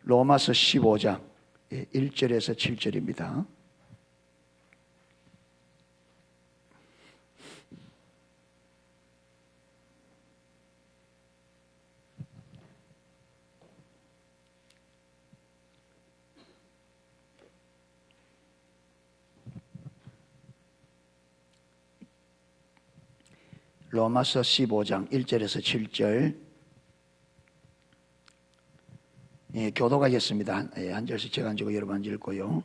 로마서 15장 1절에서 7절입니다. 로마서 15장 1절에서 7절 교독하겠습니다. 한 절씩 제가 안 읽고 여러분 안 읽고요.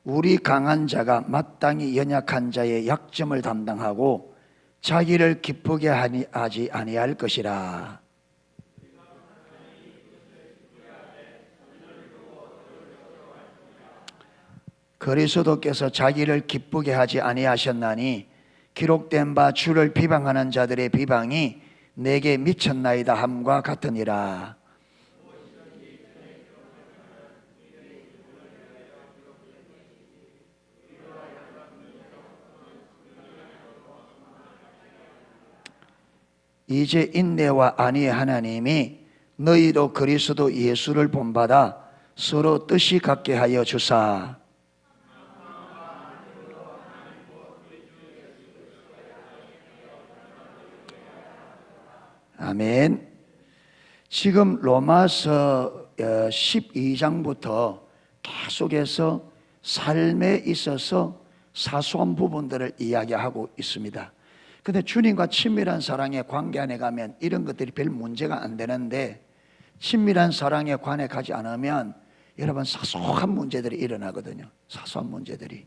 우리 강한 자가 마땅히 연약한 자의 약점을 담당하고 자기를 기쁘게 하지 아니할 것이라. 그리스도께서 자기를 기쁘게 하지 아니하셨나니 기록된 바 주를 비방하는 자들의 비방이 내게 미쳤나이다 함과 같으니라. 이제 인내와 안위의 하나님이 너희도 그리스도 예수를 본받아 서로 뜻이 같게 하여 주사. 아멘. 지금 로마서 12장부터 계속해서 삶에 있어서 사소한 부분들을 이야기하고 있습니다. 근데 주님과 친밀한 사랑의 관계 안에 가면 이런 것들이 별 문제가 안 되는데, 친밀한 사랑의 관에 가지 않으면 여러분 사소한 문제들이 일어나거든요. 사소한 문제들이.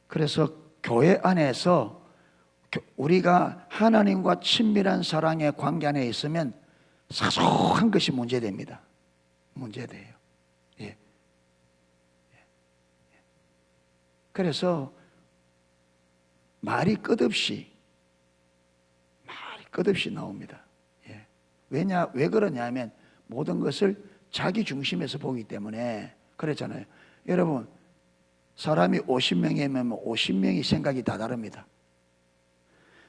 그래서 교회 안에서 우리가 하나님과 친밀한 사랑의 관계 안에 있으면 사소한 것이 문제됩니다. 문제돼요. 예. 그래서 말이 끝없이 나옵니다. 예. 왜 그러냐면 모든 것을 자기 중심에서 보기 때문에 그랬잖아요. 여러분, 사람이 50명이면 50명이 생각이 다 다릅니다.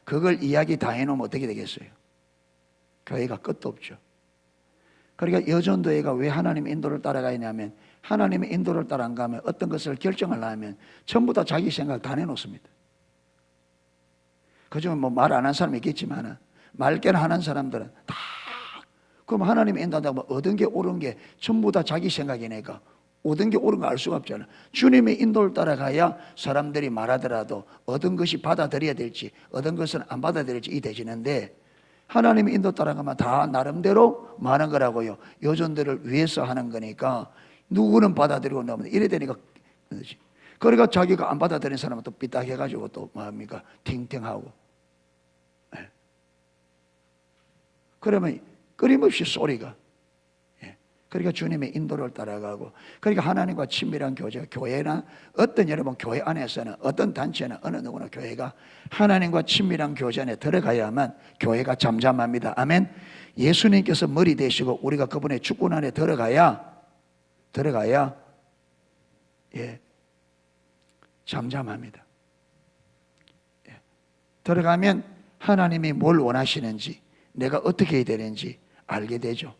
그걸 이야기 다 해놓으면 어떻게 되겠어요? 교회가 끝도 없죠. 그러니까 여전도회가 왜 하나님 인도를 따라가냐면, 하나님의 인도를 따라 안 가면 어떤 것을 결정하려면 전부 다 자기 생각 다 내놓습니다. 그중에 뭐 말 안 한 사람이 있겠지만 말깨나 하는 사람들은 다, 그럼 하나님이 인도한다고 얻은 게 옳은 게 전부 다 자기 생각이니까 얻은 게 옳은 거 알 수가 없잖아. 주님의 인도를 따라가야 사람들이 말하더라도 얻은 것이 받아들여야 될지 얻은 것은 안 받아들일지 이 되지는데, 하나님의 인도 따라가면 다 나름대로 많은 거라고요. 요전들을 위해서 하는 거니까 누구는 받아들이고 나면 이래 되니까 그러니까 자기가 안 받아들이는 사람은 또 삐딱해가지고 또 뭐합니까? 팅팅하고. 네. 그러면 끊임없이 소리가. 그러니까 주님의 인도를 따라가고, 그러니까 하나님과 친밀한 교제, 교회나 어떤 여러분 교회 안에서는 어떤 단체나 어느 누구나 교회가 하나님과 친밀한 교제 안에 들어가야만 교회가 잠잠합니다. 아멘. 예수님께서 머리 되시고 우리가 그분의 주권 안에 들어가야 잠잠합니다. 들어가면 하나님이 뭘 원하시는지, 내가 어떻게 해야 되는지 알게 되죠.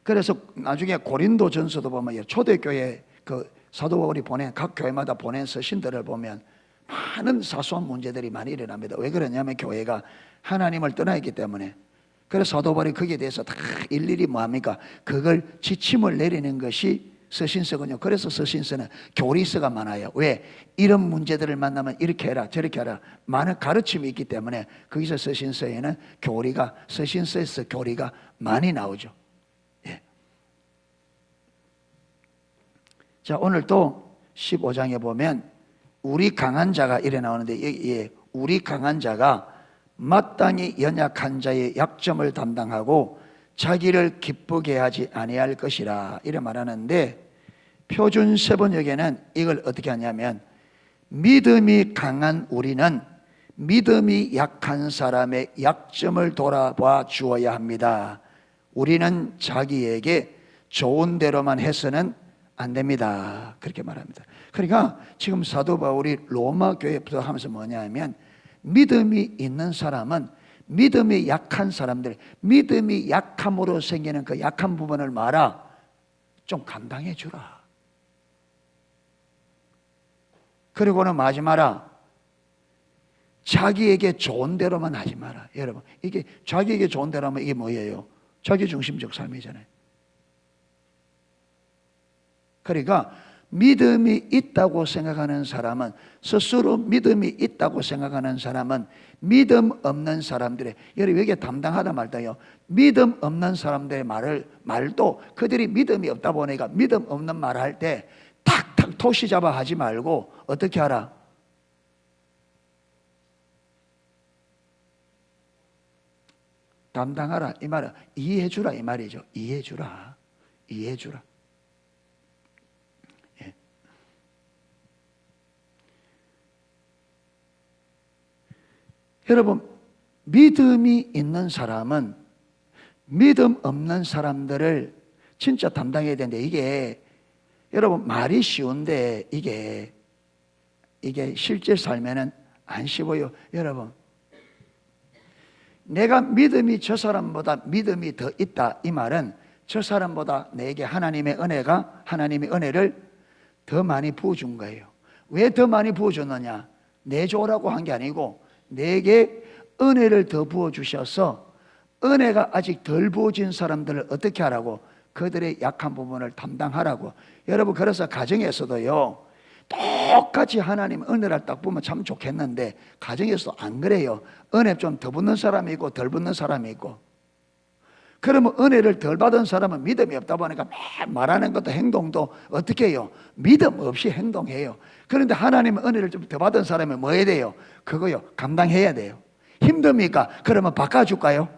그래서 나중에 고린도전서도 보면 초대교회 그 사도 바울이 보낸 각 교회마다 보낸 서신들을 보면 많은 사소한 문제들이 많이 일어납니다. 왜 그러냐면 교회가 하나님을 떠나있기 때문에. 그래서 사도 바울이 거기에 대해서 다 일일이 뭐합니까? 그걸 지침을 내리는 것이 서신서군요. 그래서 서신서는 교리서가 많아요. 왜? 이런 문제들을 만나면 이렇게 해라 저렇게 해라 많은 가르침이 있기 때문에 거기서 서신서에는 서신서에서 교리가 많이 나오죠. 자, 오늘 또 15장에 보면 우리 강한 자가 이래 나오는데, 우리 강한 자가 마땅히 연약한 자의 약점을 담당하고 자기를 기쁘게 하지 아니할 것이라 이래 말하는데, 표준 세번역에는 이걸 어떻게 하냐면, 믿음이 강한 우리는 믿음이 약한 사람의 약점을 돌아봐 주어야 합니다. 우리는 자기에게 좋은 대로만 해서는 안 됩니다. 그렇게 말합니다. 그러니까 지금 사도 바울이 로마 교회부터 하면서 뭐냐면 믿음이 있는 사람은 믿음이 약한 사람들, 믿음이 약함으로 생기는 그 약한 부분을 말아 좀 감당해 주라. 그리고는 뭐 하지 마라. 자기에게 좋은 대로만 하지 마라. 여러분, 이게 자기에게 좋은 대로 하면 이게 뭐예요? 자기중심적 삶이잖아요. 그러니까 믿음이 있다고 생각하는 사람은, 스스로 믿음이 있다고 생각하는 사람은 믿음 없는 사람들의, 여러분 여기에 담당하다 말다요, 믿음 없는 사람들의 말도 그들이 믿음이 없다 보니까 믿음 없는 말을 할 때 탁탁 토시 잡아 하지 말고 어떻게 하라? 담당하라 이 말은 이해해주라 이 말이죠. 이해해주라. 이해해주라. 예. 여러분, 믿음이 있는 사람은 믿음 없는 사람들을 진짜 담당해야 되는데, 이게 여러분 말이 쉬운데 이게 실제 삶에는 안 쉬워요. 여러분, 내가 믿음이 저 사람보다 믿음이 더 있다 이 말은 저 사람보다 내게 하나님의 은혜를 더 많이 부어준 거예요. 왜 더 많이 부어줬느냐? 내줘라고 한 게 아니고 내게 은혜를 더 부어주셔서 은혜가 아직 덜 부어진 사람들을 어떻게 하라고? 그들의 약한 부분을 담당하라고. 여러분, 그래서 가정에서도요, 똑같이 하나님 은혜를 딱 보면 참 좋겠는데 가정에서도 안 그래요. 은혜 좀 더 붙는 사람이 있고 덜 붙는 사람이 있고. 그러면 은혜를 덜 받은 사람은 믿음이 없다 보니까 말하는 것도 행동도 어떻게 해요? 믿음 없이 행동해요. 그런데 하나님의 은혜를 좀 더 받은 사람은 뭐 해야 돼요? 그거요, 감당해야 돼요. 힘듭니까? 그러면 바꿔줄까요?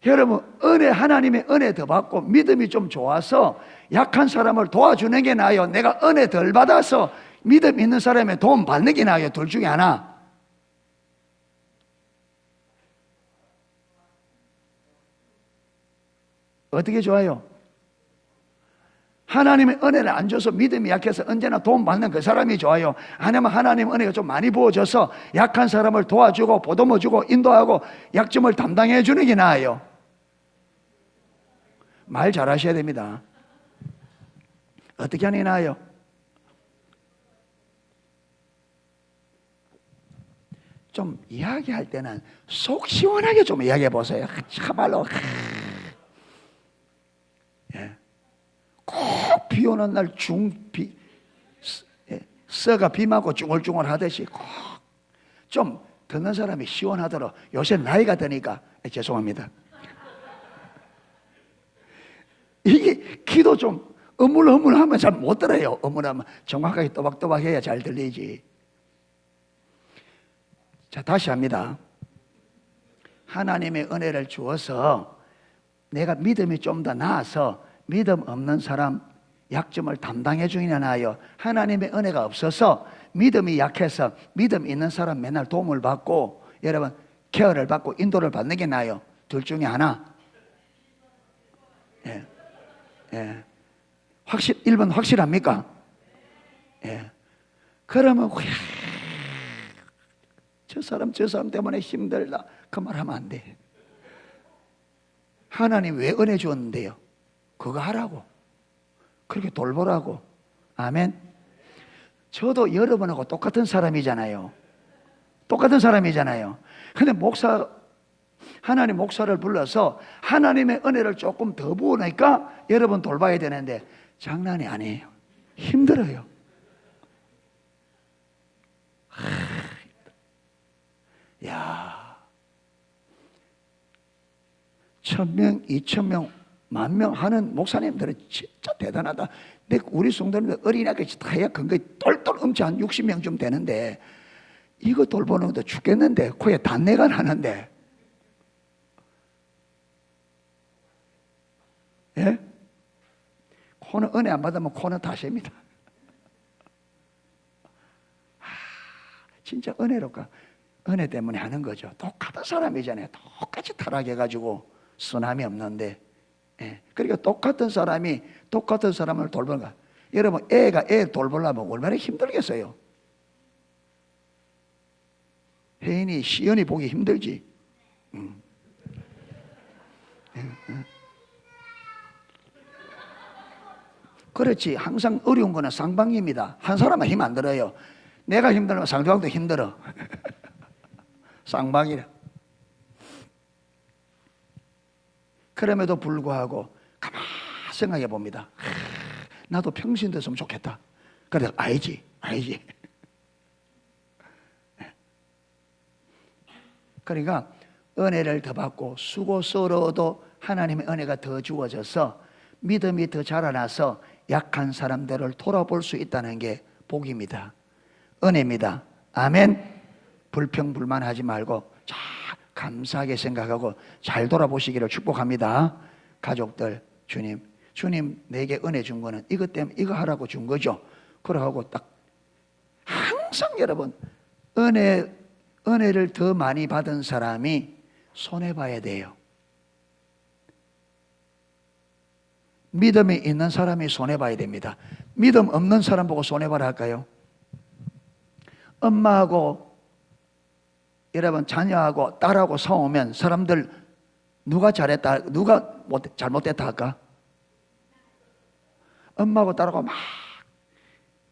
여러분, 하나님의 은혜 더 받고 믿음이 좀 좋아서 약한 사람을 도와주는 게 나아요? 내가 은혜 덜 받아서 믿음 있는 사람의 도움 받는 게 나아요? 둘 중에 하나. 어떻게 좋아요? 하나님의 은혜를 안 줘서 믿음이 약해서 언제나 도움 받는 그 사람이 좋아요? 아니면 하나님의 은혜가 좀 많이 부어져서 약한 사람을 도와주고 보듬어주고 인도하고 약점을 담당해 주는 게 나아요? 말 잘하셔야 됩니다. 어떻게 하는 게 나아요? 좀 이야기할 때는 속 시원하게 좀 이야기해 보세요. 참말로. 예. 꼭 비 오는 날 써가 비 맞고 중얼중얼 하듯이 꼭 좀 듣는 사람이 시원하도록. 요새 나이가 드니까 죄송합니다. 이게 기도 좀 어물어물하면 잘 못 들어요. 어물하면 정확하게 또박또박 해야 잘 들리지. 자, 다시 합니다. 하나님의 은혜를 주어서 내가 믿음이 좀 더 나아서 믿음 없는 사람 약점을 담당해 주느냐 나아요? 하나님의 은혜가 없어서 믿음이 약해서 믿음 있는 사람 맨날 도움을 받고 여러분 케어를 받고 인도를 받는 게 나아요? 둘 중에 하나. 예. 예. 1번 확실합니까? 예. 그러면 저 사람 때문에 힘들다 그 말 하면 안 돼. 하나님 왜 은혜 주었는데요? 그거 하라고. 그렇게 돌보라고. 아멘. 저도 여러분하고 똑같은 사람이잖아요. 똑같은 사람이잖아요. 근데 하나님 목사를 불러서 하나님의 은혜를 조금 더 부으니까 여러분 돌봐야 되는데 장난이 아니에요. 힘들어요. 야, 1000명, 2000명, 10,000명 하는 목사님들은 진짜 대단하다. 근데 우리 성도님들 어린아이같이 다 해야 근거에 똘똘 엄청 한 60명쯤 되는데 이거 돌보는 것도 죽겠는데 코에 단내가 나는데. 예? 코는 은혜 안 받으면 코는 다십니다. 진짜 은혜로까? 은혜 때문에 하는 거죠. 똑같은 사람이잖아요. 똑같이 타락해가지고 쓰남이 없는데 예. 그러니까 똑같은 사람이 똑같은 사람을 돌보는 거야. 여러분, 애가 애 돌보려면 얼마나 힘들겠어요? 혜인이, 시연이 보기 힘들지. 그렇지. 항상 어려운 거는 상방입니다. 한 사람은 힘 안 들어요. 내가 힘들면 상대방도 힘들어. 쌍방이라. 그럼에도 불구하고 가만 생각해 봅니다. 나도 평신 됐으면 좋겠다. 그래서 알지. 그러니까 은혜를 더 받고 수고스러워도 하나님의 은혜가 더 주어져서 믿음이 더 자라나서 약한 사람들을 돌아볼 수 있다는 게 복입니다. 은혜입니다. 아멘. 불평불만하지 말고 잘 감사하게 생각하고 잘 돌아보시기를 축복합니다. 가족들, 주님 내게 은혜 준 거는 이것 때문에 이거 하라고 준 거죠. 그러고 딱 항상 여러분 은혜를 더 많이 받은 사람이 손해봐야 돼요. 믿음이 있는 사람이 손해봐야 됩니다. 믿음 없는 사람 보고 손해봐라 할까요? 엄마하고 여러분 자녀하고 딸하고 싸우면 사람들 누가 잘했다, 누가 잘못됐다 할까? 엄마하고 딸하고 막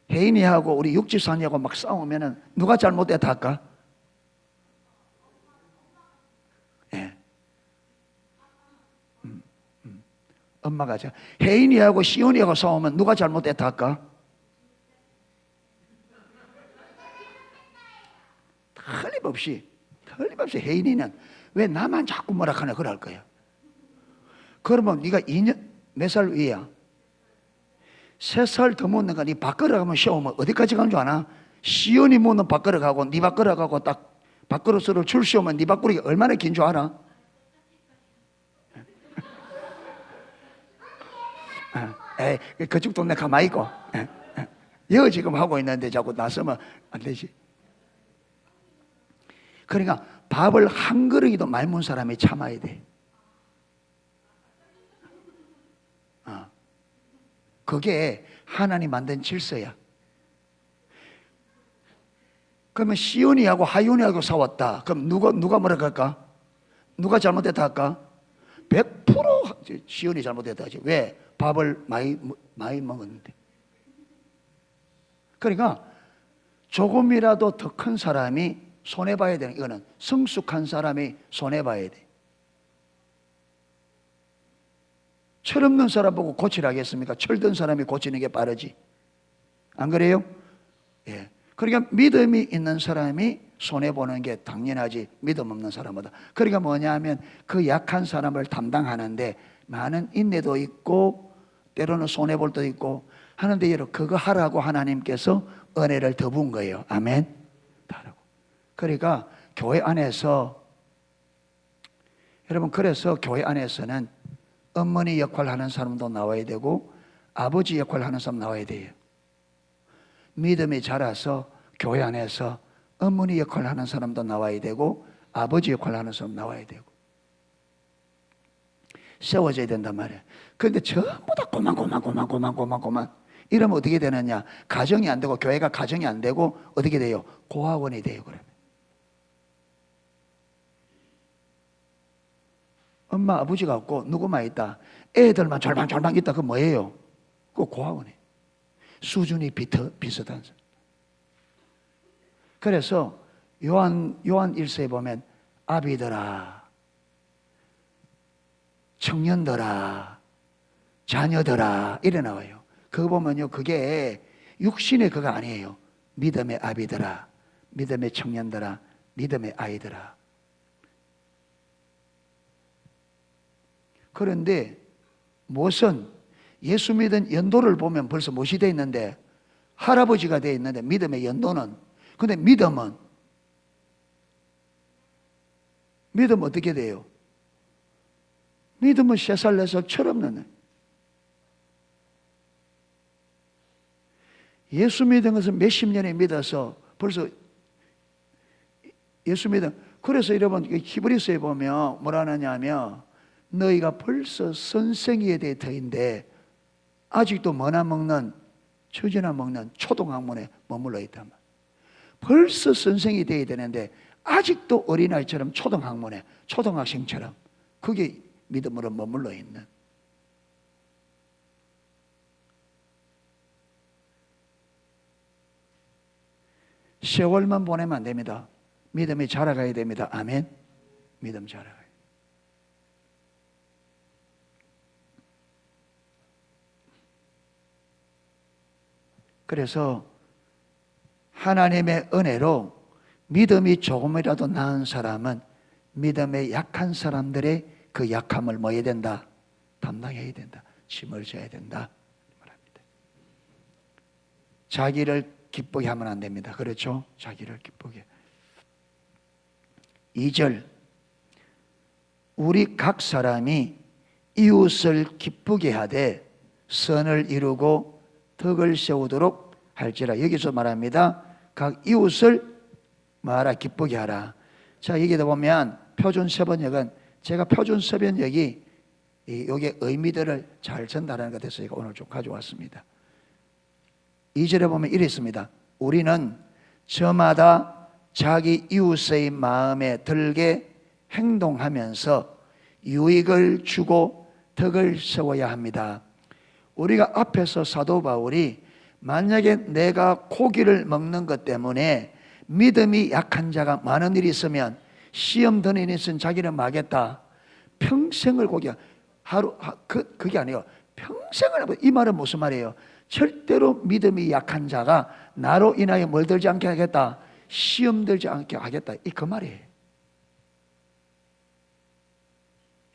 혜인이하고 우리 육지사님하고 막 싸우면 누가 잘못됐다 할까? 예. 엄마가 혜인이하고 시온이하고 싸우면 누가 잘못됐다 할까? 틀림없이 혜인이는 왜 나만 자꾸 뭐라 하나 그럴 거야. 그러면 네가 2년 몇 살 위야? 3살 더 묻는가? 네 밖으로 가면 시험은 어디까지 가는 줄 아나? 시온이 묻는 밖으로 가고 네 밖으로 가고 딱 밖으로서를 줄 시험은 네 밖으로 얼마나 긴 줄 알아? 그쪽 동네 가만히 있고 여기 지금 하고 있는데 자꾸 나서면 안 되지. 그러니까 밥을 한 그릇이도 말문 사람이 참아야 돼. 그게 하나님 만든 질서야. 그러면 시온이하고 하윤이하고 싸웠다. 그럼 누가 뭐라 할까? 누가 잘못됐다 할까? 100% 시온이 잘못됐다 하지. 왜? 밥을 많이 먹었는데. 그러니까 조금이라도 더 큰 사람이 손해봐야 되는, 이거는 성숙한 사람이 손해봐야 돼. 철없는 사람 보고 고치라 하겠습니까? 철든 사람이 고치는 게 빠르지. 안 그래요? 예. 그러니까 믿음이 있는 사람이 손해보는 게 당연하지, 믿음 없는 사람보다. 그러니까 뭐냐면 그 약한 사람을 담당하는데 많은 인내도 있고 때로는 손해볼 때도 있고 하는데 여러분 그거 하라고 하나님께서 은혜를 더 분 거예요. 아멘. 그러니까 교회 안에서 여러분, 그래서 교회 안에서는 어머니 역할을 하는 사람도 나와야 되고 아버지 역할을 하는 사람 나와야 돼요. 믿음이 자라서 교회 안에서 어머니 역할을 하는 사람도 나와야 되고 아버지 역할을 하는 사람 나와야 되고 세워져야 된단 말이에요. 그런데 전부 다 고만 이러면 어떻게 되느냐? 가정이 안 되고 교회가 가정이 안 되고 어떻게 돼요? 고아원이 돼요. 그러면 엄마 아버지가 없고 누구만 있다, 애들만 절망 있다. 그거 뭐예요? 그거 고아원이에요. 수준이 비슷한. 그래서 요한 1서에 보면 아비들아, 청년들아, 자녀들아 이래 나와요. 그거 보면요, 그게 육신의 그거 아니에요. 믿음의 아비들아, 믿음의 청년들아, 믿음의 아이들아. 그런데 무엇은 예수 믿은 연도를 보면 벌써 무엇이 되어 있는데 할아버지가 되어 있는데 믿음의 연도는, 근데 믿음은 어떻게 돼요? 믿음은 3살 4살 철없는, 예수 믿은 것은 몇십 년에 믿어서 벌써 예수 믿은. 그래서 여러분 히브리서에 보면 뭐라 하느냐면 너희가 벌써 선생이에 대해 터인데 아직도 뭐나 먹는, 처지나 먹는 초등학문에 머물러 있단 말이에요. 벌써 선생이 되어야 되는데 아직도 어린아이처럼 초등학문에, 초등학생처럼 그게 믿음으로 머물러 있는. 세월만 보내면 안 됩니다. 믿음이 자라가야 됩니다. 아멘. 믿음 자라가야. 그래서 하나님의 은혜로 믿음이 조금이라도 나은 사람은 믿음의 약한 사람들의 그 약함을 뭐 해야 된다? 담당해야 된다. 짐을 져야 된다 말합니다. 자기를 기쁘게 하면 안 됩니다. 그렇죠? 자기를 기쁘게. 2절, 우리 각 사람이 이웃을 기쁘게 하되 선을 이루고 덕을 세우도록 할지라. 여기서 말합니다. 각 이웃을 말하 기쁘게 하라. 자, 여기다 보면 표준 세번역은 제가 표준 세번역이 여기에 의미들을 잘 전달하는 것 같아서 제가 오늘 좀 가져왔습니다. 2절에 보면 이래 있습니다. 우리는 저마다 자기 이웃의 마음에 들게 행동하면서 유익을 주고 덕을 세워야 합니다. 우리가 앞에서 사도 바울이 만약에 내가 고기를 먹는 것 때문에 믿음이 약한 자가 많은 일이 있으면 시험 드는 일이 있으면 자기는 마겠다. 평생을 고기, 그게 아니에요. 평생을, 이 말은 무슨 말이에요? 절대로 믿음이 약한 자가 나로 인하여 뭘 들지 않게 하겠다? 시험 들지 않게 하겠다. 이 그 말이에요.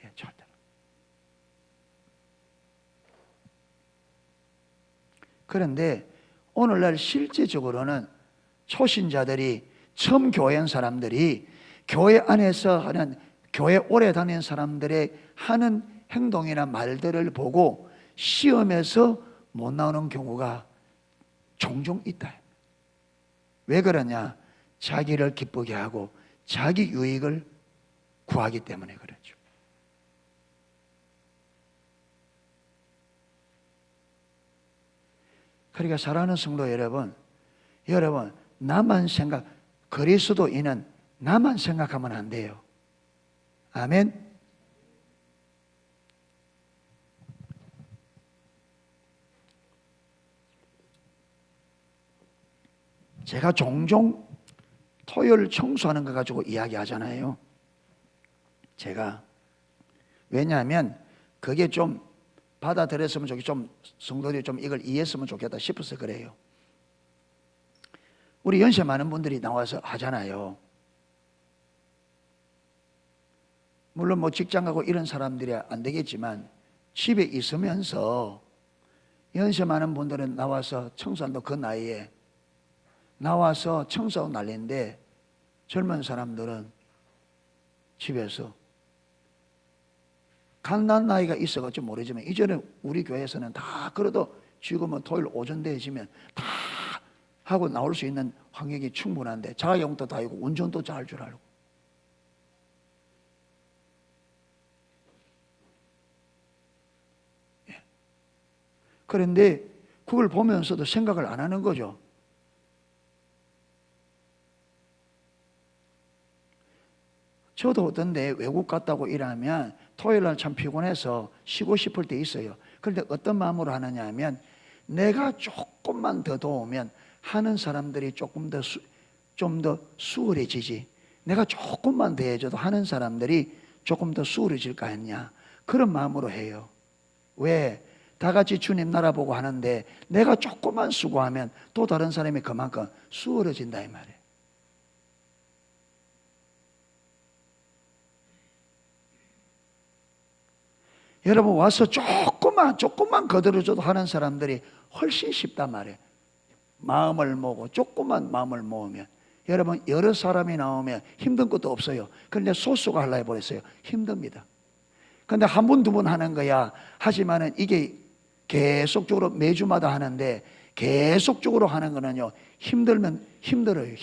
예, 절대로. 그런데 오늘날 실제적으로는 초신자들이, 처음 교회 온 사람들이 교회 안에서 하는, 교회 오래 다닌 사람들의 하는 행동이나 말들을 보고 시험에서 못 나오는 경우가 종종 있다. 왜 그러냐? 자기를 기쁘게 하고 자기 유익을 구하기 때문에 그렇죠. 그러니까 사랑하는 성도 여러분, 나만 생각, 그리스도인은 나만 생각하면 안 돼요. 아멘. 제가 종종 토요일 청소하는 거 가지고 이야기하잖아요. 제가 왜냐하면 그게 좀 받아들였으면 좋겠다, 좀 성도들이 좀 이걸 이해했으면 좋겠다 싶어서 그래요. 우리 연세 많은 분들이 나와서 하잖아요. 물론 뭐 직장 가고 이런 사람들이 안 되겠지만 집에 있으면서 연세 많은 분들은 나와서 청소한다. 그 나이에 나와서 청소하고 난리인데 젊은 사람들은 집에서 갓난 나이가 있어갈지 모르지만 이전에 우리 교회에서는 다 그래도 지금은 토요일 오전 되어지면 다 하고 나올 수 있는 환경이 충분한데 자가용도 다 있고 운전도 잘 줄 알고. 예. 그런데 그걸 보면서도 생각을 안 하는 거죠. 저도 어떤데 외국 갔다고 일하면 토요일날 참 피곤해서 쉬고 싶을 때 있어요. 그런데 어떤 마음으로 하느냐 하면 내가 조금만 더 도우면 하는 사람들이 조금 더 좀 더 수월해지지. 내가 조금만 더 해줘도 하는 사람들이 조금 더 수월해질 거 아니냐. 그런 마음으로 해요. 왜? 다 같이 주님 나라 보고 하는데 내가 조금만 수고하면 또 다른 사람이 그만큼 수월해진다 이 말이에요. 여러분 와서 조금만 거들어줘도 하는 사람들이 훨씬 쉽단 말이에요. 마음을 모으고 조금만 마음을 모으면 여러분 여러 사람이 나오면 힘든 것도 없어요. 그런데 소수가 하려 해버렸어요. 힘듭니다. 그런데 한 번, 두 번 하는 거야. 하지만은 이게 계속적으로 매주마다 하는데 계속적으로 하는 거는요 힘들면 힘들어요.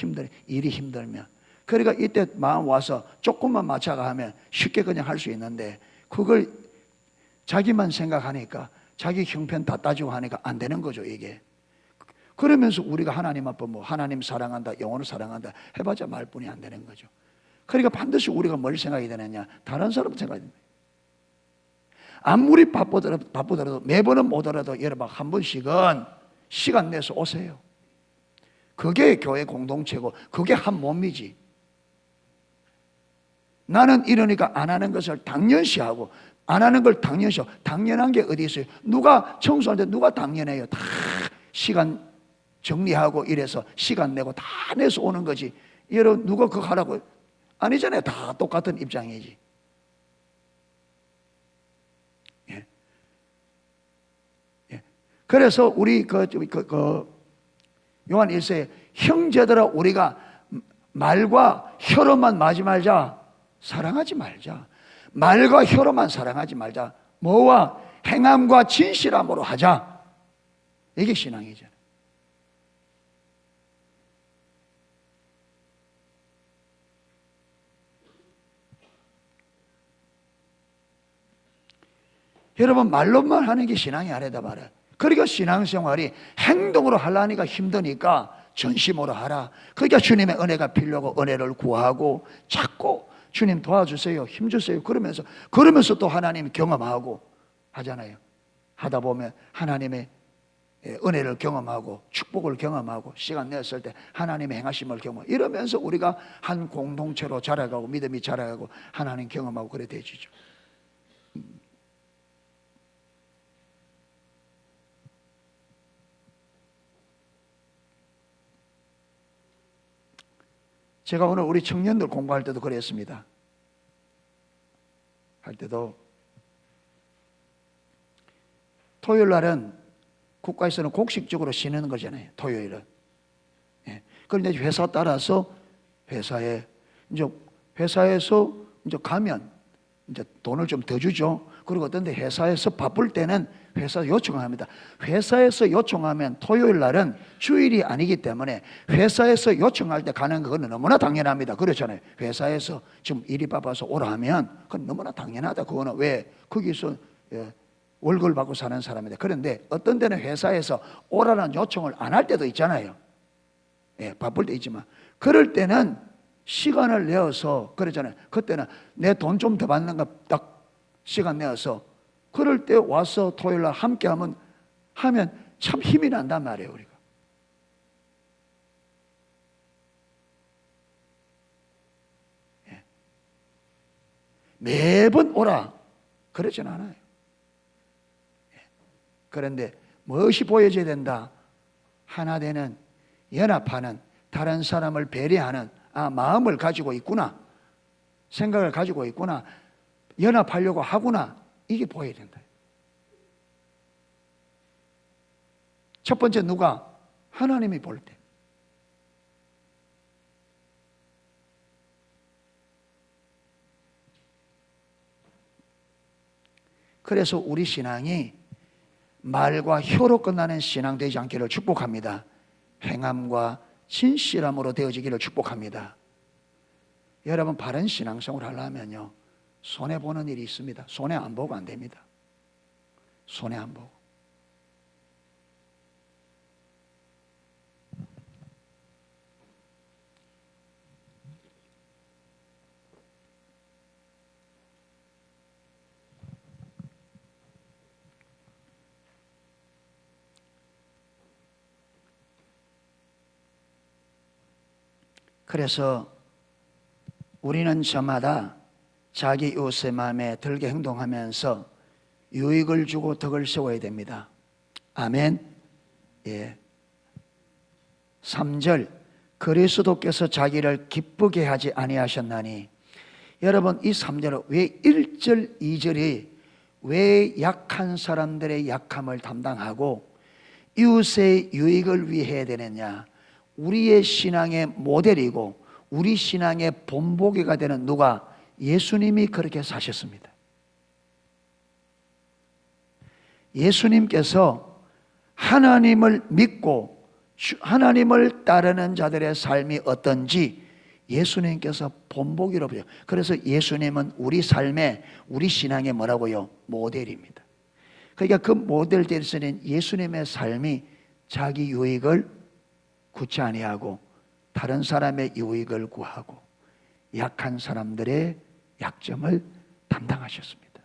일이 힘들면. 그러니까 이때 마음 와서 조금만 맞춰가 하면 쉽게 그냥 할 수 있는데 그걸 자기만 생각하니까 자기 형편 다 따지고 하니까 안 되는 거죠, 이게. 그러면서 우리가 하나님 앞에 뭐 하나님 사랑한다, 영혼을 사랑한다 해봤자 말뿐이 안 되는 거죠. 그러니까 반드시 우리가 뭘 생각이 되느냐? 다른 사람 생각이 됩니다. 아무리 바쁘더라도 매번은 못 오더라도 여러분 한 번씩은 시간 내서 오세요. 그게 교회 공동체고 그게 한 몸이지. 나는 이러니까 안 하는 것을 당연시하고 안 하는 걸 당연시하고, 당연한 게 어디 있어요? 누가 청소할 때 누가 당연해요? 다 시간 정리하고 이래서 시간 내고 다 내서 오는 거지. 여러분 누가 그거 하라고? 아니잖아요. 다 똑같은 입장이지. 예. 예. 그래서 우리 요한 1세에 형제들아 우리가 말과 혀로만 마지 말자. 사랑하지 말자. 말과 혀로만 사랑하지 말자. 뭐와? 행함과 진실함으로 하자. 이게 신앙이잖아요. 여러분 말로만 하는 게 신앙이 아니다 말이에요. 그러니까 신앙생활이 행동으로 하려니까 힘드니까 전심으로 하라. 그러니까 주님의 은혜가 필요하고 은혜를 구하고 찾고 주님 도와주세요, 힘주세요 그러면서 또 하나님 경험하고 하잖아요. 하다 보면 하나님의 은혜를 경험하고 축복을 경험하고 시간 냈을 때 하나님의 행하심을 경험하고 이러면서 우리가 한 공동체로 자라가고 믿음이 자라가고 하나님 경험하고 그래 되지죠. 제가 오늘 우리 청년들 공부할 때도 그랬습니다. 할 때도 토요일 날은 국가에서는 공식적으로 쉬는 거잖아요. 토요일은. 예. 그런데 회사 따라서 회사에서 이제 가면 이제 돈을 좀 더 주죠. 그리고 어떤데 회사에서 바쁠 때는 회사 요청을 합니다. 회사에서 요청하면 토요일 날은 주일이 아니기 때문에 회사에서 요청할 때 가는 건 너무나 당연합니다. 그렇잖아요. 회사에서 지금 일이 바빠서 오라 하면 그건 너무나 당연하다. 그거는 왜? 거기서 월급을 받고 사는 사람인데. 그런데 어떤 데는 회사에서 오라는 요청을 안 할 때도 있잖아요. 예, 바쁠 때 있지만 그럴 때는 시간을 내어서 그러잖아요. 그때는 내 돈 좀 더 받는 거 딱 시간 내어서 그럴 때 와서 토요일 날 함께 하면 참 힘이 난단 말이에요. 우리가 예. 매번 오라 그러진 않아요. 예. 그런데 무엇이 보여져야 된다? 하나 되는, 연합하는, 다른 사람을 배려하는 마음을 가지고 있구나, 생각을 가지고 있구나, 연합하려고 하구나, 이게 보여야 된다. 첫 번째 누가? 하나님이 볼 때. 그래서 우리 신앙이 말과 혀로 끝나는 신앙 되지 않기를 축복합니다. 행함과 진실함으로 되어지기를 축복합니다. 여러분 바른 신앙생활을 하려면요 손해보는 일이 있습니다. 손해 안 보고 안 됩니다. 손해 안 보고. 그래서 우리는 저마다 자기 이웃의 마음에 들게 행동하면서 유익을 주고 덕을 세워야 됩니다. 아멘. 예. 3절, 그리스도께서 자기를 기쁘게 하지 아니하셨나니. 여러분 이 3절은 왜 1절, 2절이 왜 약한 사람들의 약함을 담당하고 이웃의 유익을 위해 해야 되느냐? 우리의 신앙의 모델이고 우리 신앙의 본보기가 되는 누가? 예수님이 그렇게 사셨습니다. 예수님께서 하나님을 믿고 하나님을 따르는 자들의 삶이 어떤지 예수님께서 본보기로 보여. 그래서 예수님은 우리 삶에, 우리 신앙에 뭐라고요? 모델입니다. 그러니까 그 모델들에서는 예수님의 삶이 자기 유익을 구치 아니하고 다른 사람의 유익을 구하고 약한 사람들의 약점을 담당하셨습니다.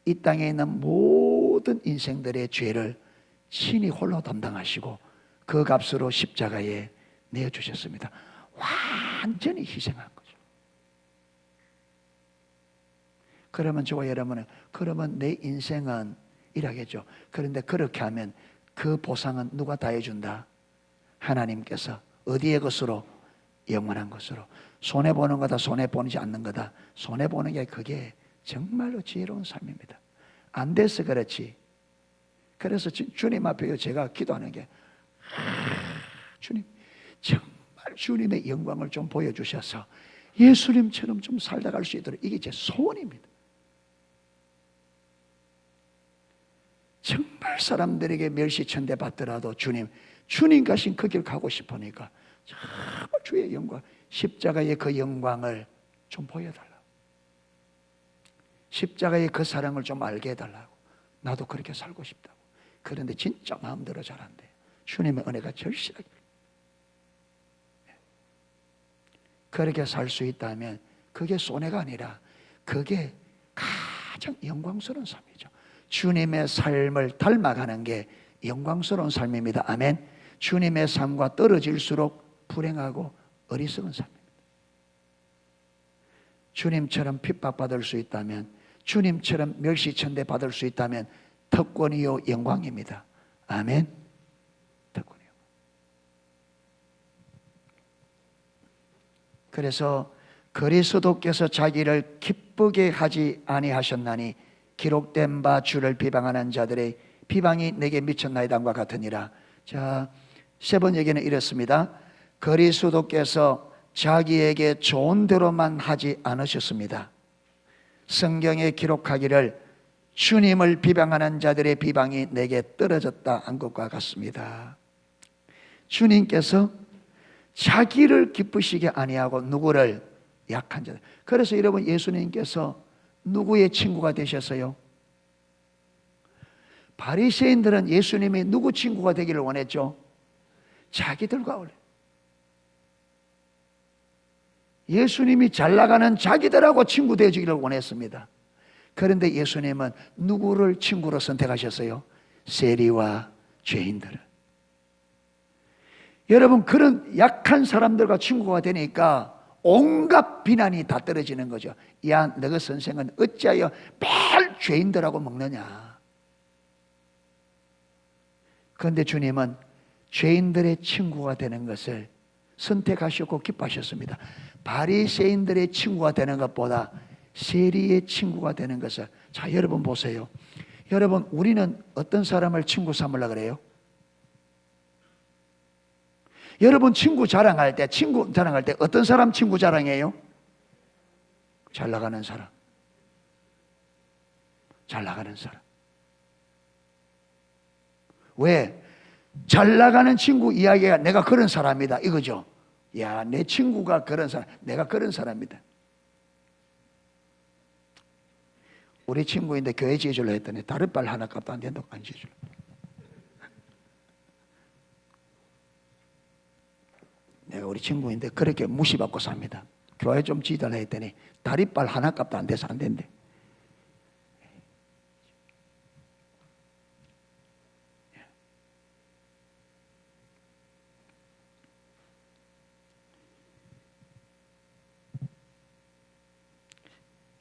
이 땅에 있는 모든 인생들의 죄를 신이 홀로 담당하시고 그 값으로 십자가에 내어주셨습니다. 완전히 희생한 거죠. 그러면 저와 여러분은, 그러면 내 인생은 이라겠죠. 그런데 그렇게 하면 그 보상은 누가 다 해준다? 하나님께서. 어디의 것으로? 영원한 것으로. 손해보는 거다, 손해보지 않는 거다. 손해보는 게 그게 정말로 지혜로운 삶입니다. 안 돼서 그렇지. 그래서 주님 앞에 제가 기도하는 게, 주님 정말 주님의 영광을 좀 보여주셔서 예수님처럼 좀 살다 갈 수 있도록, 이게 제 소원입니다. 정말 사람들에게 멸시천대 받더라도 주님 가신 그 길 가고 싶으니까 정말 주의 영광, 십자가의 그 영광을 좀 보여달라고, 십자가의 그 사랑을 좀 알게 해달라고. 나도 그렇게 살고 싶다고. 그런데 진짜 마음대로 잘 안 돼요. 주님의 은혜가 절실하게. 그렇게 살 수 있다면 그게 손해가 아니라 그게 가장 영광스러운 삶이죠. 주님의 삶을 닮아가는 게 영광스러운 삶입니다. 아멘. 주님의 삶과 떨어질수록 불행하고 어리석은 삶입니다. 주님처럼 핍박받을 수 있다면, 주님처럼 멸시천대 받을 수 있다면 특권이요 영광입니다. 아멘. 특권이요. 그래서 그리스도께서 자기를 기쁘게 하지 아니하셨나니 기록된 바 주를 비방하는 자들의 비방이 내게 미쳤나이다과 같으니라. 자, 세 번 얘기는 이렇습니다. 그리스도께서 자기에게 좋은 대로만 하지 않으셨습니다. 성경에 기록하기를 주님을 비방하는 자들의 비방이 내게 떨어졌다 한 것과 같습니다. 주님께서 자기를 기쁘시게 아니하고 누구를? 약한 자들. 그래서 여러분, 예수님께서 누구의 친구가 되셨어요? 바리새인들은 예수님이 누구 친구가 되기를 원했죠? 자기들과 원래. 예수님이 잘 나가는 자기들하고 친구 되어주기를 원했습니다. 그런데 예수님은 누구를 친구로 선택하셨어요? 세리와 죄인들을. 여러분, 그런 약한 사람들과 친구가 되니까 온갖 비난이 다 떨어지는 거죠. 야, 너희 선생은 어찌하여 매일 죄인들하고 먹느냐. 그런데 주님은 죄인들의 친구가 되는 것을 선택하셨고 기뻐하셨습니다. 바리새인들의 친구가 되는 것보다 세리의 친구가 되는 것을. 자, 여러분 보세요. 여러분, 우리는 어떤 사람을 친구 삼으려고 그래요? 여러분 친구 자랑할 때 어떤 사람 친구 자랑해요? 잘 나가는 사람. 잘 나가는 사람. 왜? 잘 나가는 친구 이야기가 내가 그런 사람이다 이거죠. 야, 내 친구가 그런 사람, 내가 그런 사람이다. 우리 친구인데 교회 지어주려 했더니 다리빨 하나 값도 안 된다고 안 지어주려. 내가 우리 친구인데 그렇게 무시받고 삽니다. 교회 좀 지달라 했더니 다리빨 하나 값도 안 돼서 안 된대.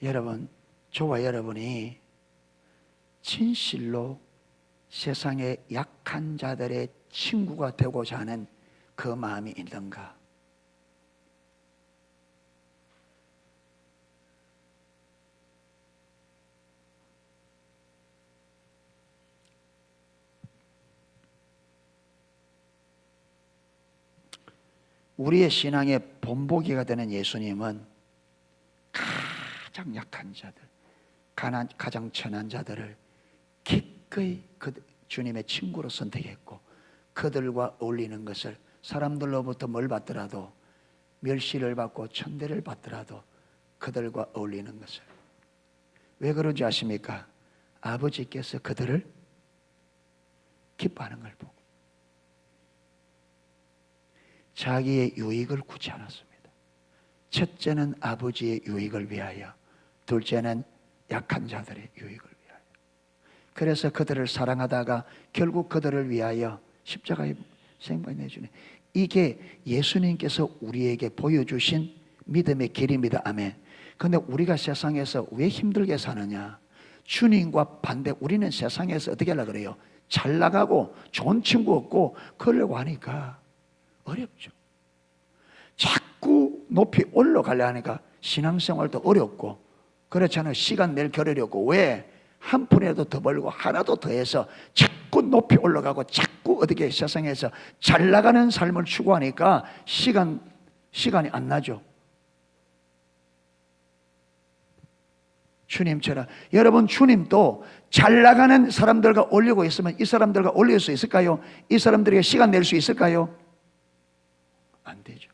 여러분, 저와 여러분이 진실로 세상의 약한 자들의 친구가 되고자 하는 그 마음이 있는가? 우리의 신앙의 본보기가 되는 예수님은 가장 약한 자들, 가장 천한 자들을 기꺼이 주님의 친구로 선택했고 그들과 어울리는 것을 사람들로부터 뭘 받더라도 멸시를 받고 천대를 받더라도 그들과 어울리는 것을. 왜 그런지 아십니까? 아버지께서 그들을 기뻐하는 걸 보고 자기의 유익을 구치 않았습니다. 첫째는 아버지의 유익을 위하여, 둘째는 약한 자들의 유익을 위하여. 그래서 그들을 사랑하다가 결국 그들을 위하여 십자가에 생명을 내주네. 이게 예수님께서 우리에게 보여주신 믿음의 길입니다. 아멘. 그런데 우리가 세상에서 왜 힘들게 사느냐? 주님과 반대. 우리는 세상에서 어떻게 하려고 그래요? 잘 나가고 좋은 친구 없고 그러려고 하니까 어렵죠. 자꾸 높이 올라가려 하니까 신앙생활도 어렵고 그렇잖아요. 시간 낼 겨를이 없고. 왜? 한 푼이라도 더 벌고 하나도 더 해서 자꾸 높이 올라가고 자꾸 어떻게 세상에서 잘 나가는 삶을 추구하니까 시간이 안 나죠. 주님처럼. 여러분, 주님도 잘 나가는 사람들과 올리고 있으면 이 사람들과 올릴 수 있을까요? 이 사람들에게 시간 낼 수 있을까요? 안 되죠.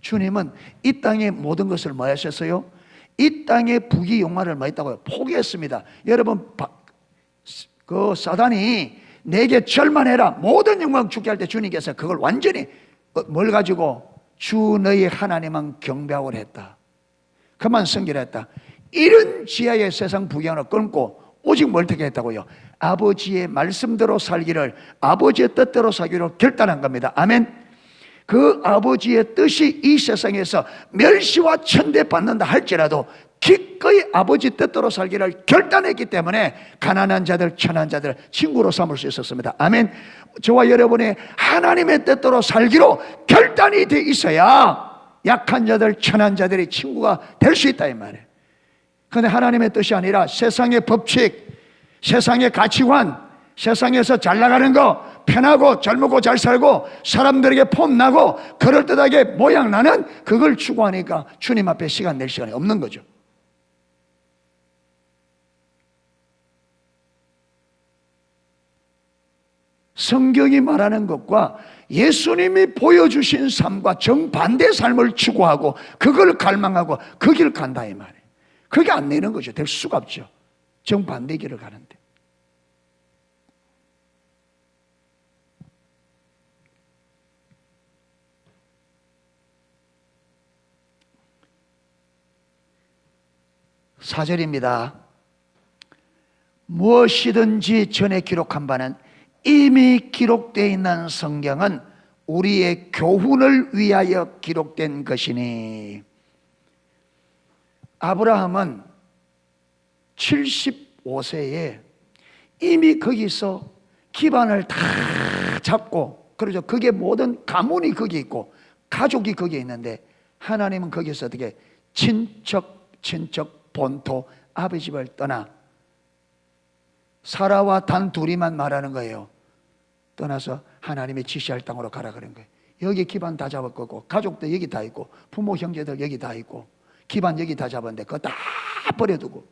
주님은 이 땅의 모든 것을 뭐 하셨어요? 이 땅의 부귀영화를 뭐 했다고요? 포기했습니다. 여러분, 그 사단이 내게 절만해라, 모든 영광 주게 할 때 주님께서 그걸 완전히 뭘 가지고? 주 너희 하나님만 경배하고 했다. 그만 성기를 했다. 이런 지하의 세상 부귀영화를 끊고 오직 뭘 어떻게 했다고요? 아버지의 말씀대로 살기를, 아버지의 뜻대로 살기로 결단한 겁니다. 아멘. 그 아버지의 뜻이 이 세상에서 멸시와 천대받는다 할지라도 기꺼이 아버지 뜻대로 살기를 결단했기 때문에 가난한 자들, 천한 자들 친구로 삼을 수 있었습니다. 아멘. 저와 여러분의 하나님의 뜻대로 살기로 결단이 돼 있어야 약한 자들, 천한 자들이 친구가 될 수 있다 이 말이에요. 그런데 하나님의 뜻이 아니라 세상의 법칙, 세상의 가치관, 세상에서 잘 나가는 거, 편하고 잘 먹고 잘 살고 사람들에게 폼나고 그럴듯하게 모양나는 그걸 추구하니까 주님 앞에 시간 낼 시간이 없는 거죠. 성경이 말하는 것과 예수님이 보여주신 삶과 정반대의 삶을 추구하고 그걸 갈망하고 그 길을 간다 이 말이에요. 그게 안 되는 거죠. 될 수가 없죠. 정반대 길을 가는데. 사절입니다. 무엇이든지 전에 기록한 바는 이미 기록되어 있는 성경은 우리의 교훈을 위하여 기록된 것이니. 아브라함은 75세에 이미 거기서 기반을 다 잡고, 그러죠. 그게 모든 가문이 거기 있고 가족이 거기에 있는데 하나님은 거기서 어떻게 친척 본토 아버지 집을 떠나 사라와 단 둘이만 말하는 거예요. 떠나서 하나님의 지시할 땅으로 가라 그런 거예요. 여기 기반 다 잡았고 가족도 여기 다 있고 부모 형제들 여기 다 있고 기반 여기 다 잡았는데 그거 다 버려두고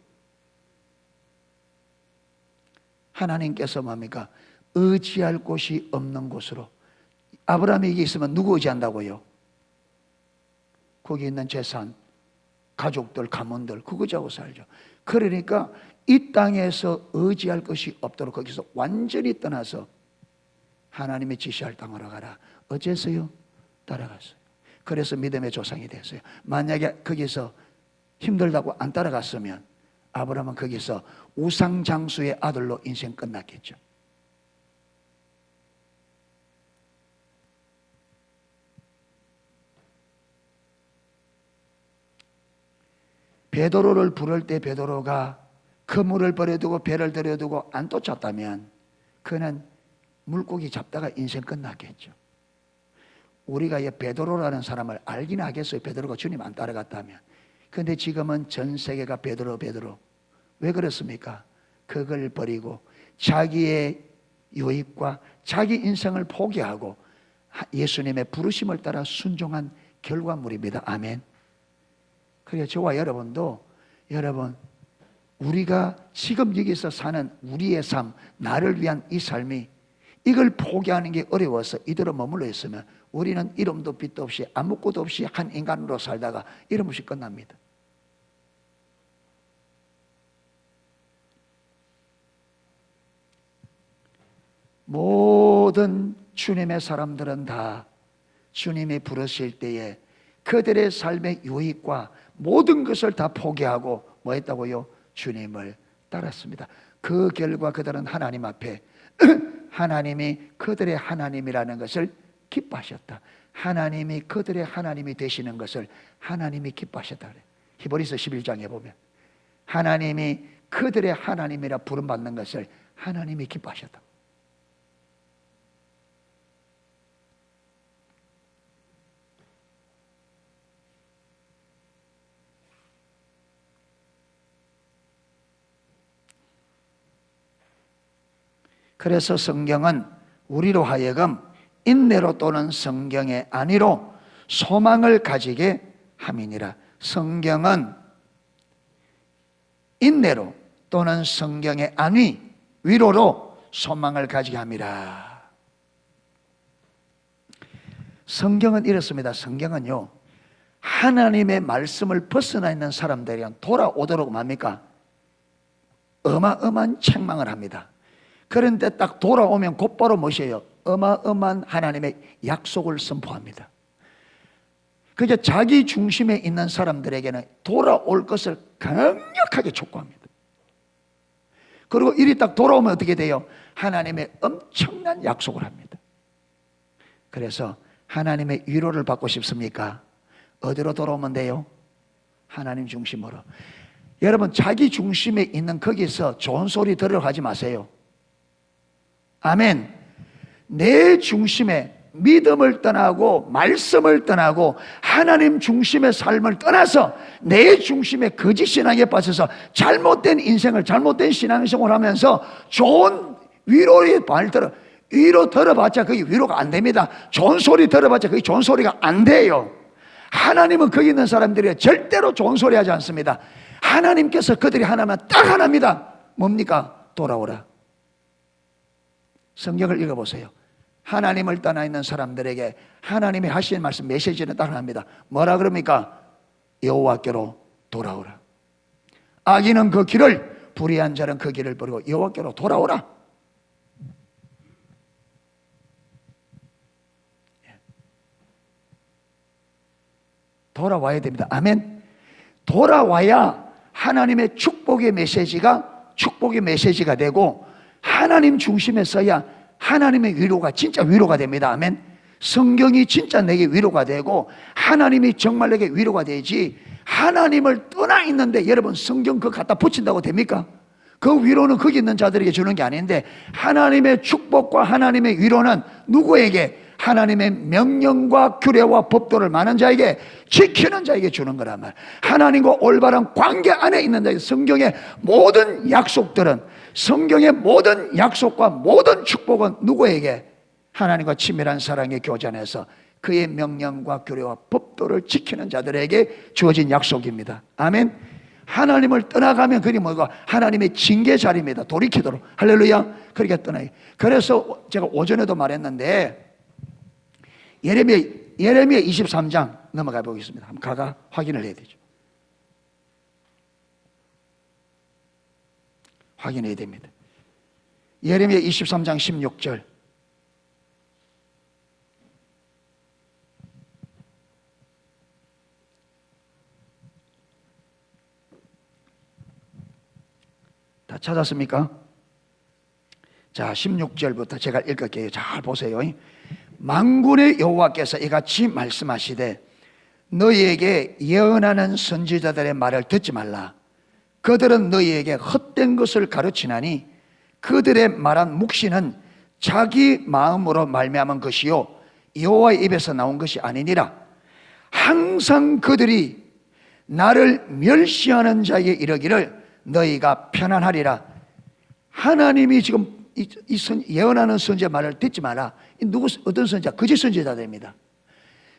하나님께서 뭡니까? 의지할 곳이 없는 곳으로. 아브라함이 여기 있으면 누구 의지한다고요? 거기 있는 재산, 가족들, 가문들 그거 자고 살죠. 그러니까 이 땅에서 의지할 것이 없도록 거기서 완전히 떠나서 하나님의 지시할 땅으로 가라. 어째서요? 따라갔어요. 그래서 믿음의 조상이 됐어요. 만약에 거기서 힘들다고 안 따라갔으면 아브라함은 거기서 우상장수의 아들로 인생 끝났겠죠. 베드로를 부를 때 베드로가 그물을 버려두고 배를 들여두고 안 쫓았다면 그는 물고기 잡다가 인생 끝났겠죠. 우리가 이 베드로라는 사람을 알긴 하겠어요. 베드로가 주님 안 따라갔다면. 그런데 지금은 전 세계가 베드로. 왜 그렇습니까? 그걸 버리고 자기의 유익과 자기 인생을 포기하고 예수님의 부르심을 따라 순종한 결과물입니다. 아멘. 그래서 저와 여러분도 여러분 우리가 지금 여기서 사는 우리의 삶, 나를 위한 이 삶이 이걸 포기하는 게 어려워서 이대로 머물러 있으면 우리는 이름도 빛도 없이 아무것도 없이 한 인간으로 살다가 이름 없이 끝납니다. 모든 주님의 사람들은 다 주님이 부르실 때에 그들의 삶의 유익과 모든 것을 다 포기하고 뭐 했다고요? 주님을 따랐습니다. 그 결과 그들은 하나님 앞에 하나님이 그들의 하나님이라는 것을 기뻐하셨다. 하나님이 그들의 하나님이 되시는 것을 하나님이 기뻐하셨다 그래요. 히브리서 11장에 보면 하나님이 그들의 하나님이라 부름받는 것을 하나님이 기뻐하셨다. 그래서 성경은 우리로 하여금 인내로 또는 성경의 안위로 소망을 가지게 함이니라. 성경은 인내로 또는 성경의 안위, 위로로 소망을 가지게 함이라. 성경은 이렇습니다. 성경은요, 하나님의 말씀을 벗어나 있는 사람들이랑 돌아오도록 뭡니까? 어마어마한 책망을 합니다. 그런데 딱 돌아오면 곧바로 뭐예요? 어마어마한 하나님의 약속을 선포합니다. 그저 자기 중심에 있는 사람들에게는 돌아올 것을 강력하게 촉구합니다. 그리고 일이 딱 돌아오면 어떻게 돼요? 하나님의 엄청난 약속을 합니다. 그래서 하나님의 위로를 받고 싶습니까? 어디로 돌아오면 돼요? 하나님 중심으로. 여러분, 자기 중심에 있는 거기서 좋은 소리 들으러 가지 마세요. 아멘. 내 중심에 믿음을 떠나고 말씀을 떠나고 하나님 중심의 삶을 떠나서 내 중심에 거짓 신앙에 빠져서 잘못된 인생을 잘못된 신앙생활을 하면서 좋은 위로의 말 들어 위로 들어봤자 그게 위로가 안 됩니다. 좋은 소리 들어봤자 그게 좋은 소리가 안 돼요. 하나님은 거기 있는 사람들이 절대로 좋은 소리 하지 않습니다. 하나님께서 그들이 하나만 딱 하나입니다. 뭡니까? 돌아오라. 성경을 읽어보세요. 하나님을 떠나 있는 사람들에게 하나님이 하시는 말씀 메시지는 딱 하나입니다. 뭐라 그럽니까? 여호와께로 돌아오라. 악인은 그 길을, 불의한 자는 그 길을 버리고 여호와께로 돌아오라. 돌아와야 됩니다. 아멘. 돌아와야 하나님의 축복의 메시지가 되고 하나님 중심에 서야 하나님의 위로가 진짜 위로가 됩니다. 아멘. 성경이 진짜 내게 위로가 되고 하나님이 정말 내게 위로가 되지, 하나님을 떠나 있는데 여러분 성경 그거 갖다 붙인다고 됩니까? 그 위로는 거기 있는 자들에게 주는 게 아닌데, 하나님의 축복과 하나님의 위로는 누구에게? 하나님의 명령과 규례와 법도를 많은 자에게, 지키는 자에게 주는 거란 말. 하나님과 올바른 관계 안에 있는 자에게 성경의 모든 약속들은, 성경의 모든 약속과 모든 축복은 누구에게? 하나님과 친밀한 사랑의 교전에서 그의 명령과 규례와 법도를 지키는 자들에게 주어진 약속입니다. 아멘. 하나님을 떠나가면 그게 뭐가? 하나님의 징계 자리입니다. 돌이키도록. 할렐루야. 그렇게 떠나요. 그래서 제가 오전에도 말했는데 예레미야 23장 넘어가 보겠습니다. 한번 가가 확인을 해야 되죠. 확인해야 됩니다. 예레미야 23장 16절. 다 찾았습니까? 자, 16절부터 제가 읽을게요. 잘 보세요. 만군의 여호와께서 이같이 말씀하시되 너희에게 예언하는 선지자들의 말을 듣지 말라. 그들은 너희에게 헛된 것을 가르치나니 그들의 말한 묵시는 자기 마음으로 말미암은 것이요 여호와의 입에서 나온 것이 아니니라. 항상 그들이 나를 멸시하는 자에게 이르기를 너희가 편안하리라. 하나님이 지금 예언하는 선지자 말을 듣지 마라. 어떤 선지자? 거짓 선지자들입니다.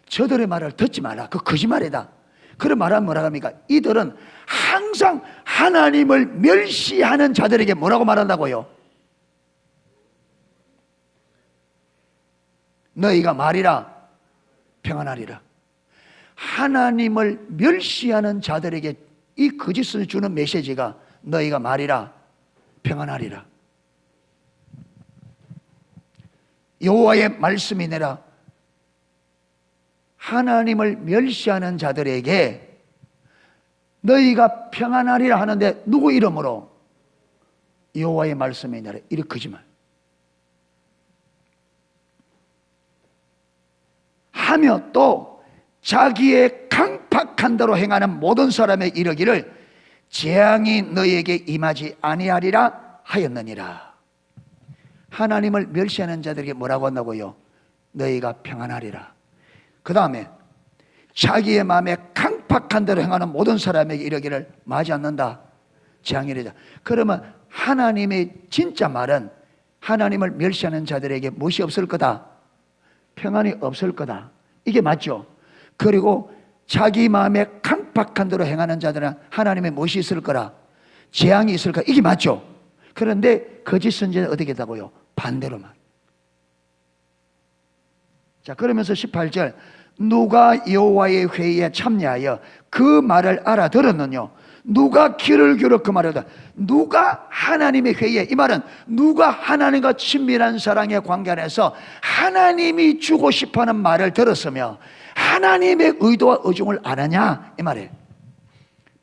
저들의 말을 듣지 마라. 그 거짓말이다. 그런 말하면 뭐라고 합니까? 이들은 항상 하나님을 멸시하는 자들에게 뭐라고 말한다고요? 너희가 말이라 평안하리라. 하나님을 멸시하는 자들에게 이 거짓을 주는 메시지가 너희가 말이라 평안하리라. 여호와의 말씀이 내라. 하나님을 멸시하는 자들에게 너희가 평안하리라 하는데 누구 이름으로? 여호와의 말씀이 내라. 이렇게 거짓말 하며 또 자기의 강팍한 대로 행하는 모든 사람의 이르기를 재앙이 너희에게 임하지 아니하리라 하였느니라. 하나님을 멸시하는 자들에게 뭐라고 한다고요? 너희가 평안하리라. 그 다음에 자기의 마음에 강팍한 대로 행하는 모든 사람에게 이르기를 맞지 않는다. 재앙이리라. 그러면 하나님의 진짜 말은 하나님을 멸시하는 자들에게 무엇이 없을 거다? 평안이 없을 거다. 이게 맞죠? 그리고 자기 마음에 강팍한 대로 행하는 자들은 하나님의 무엇이 있을 거라? 재앙이 있을 거라. 이게 맞죠? 그런데 거짓 선지자는 어떻게 했다고요? 반대로만. 자, 그러면서 18절 누가 여호와의 회의에 참여하여 그 말을 알아들었느뇨? 누가 귀를 기울여 그 말을 듣 누가 하나님의 회의에, 이 말은 누가 하나님과 친밀한 사랑의 관계 안에서 하나님이 주고 싶어하는 말을 들었으며 하나님의 의도와 의중을 아느냐 이 말이에요.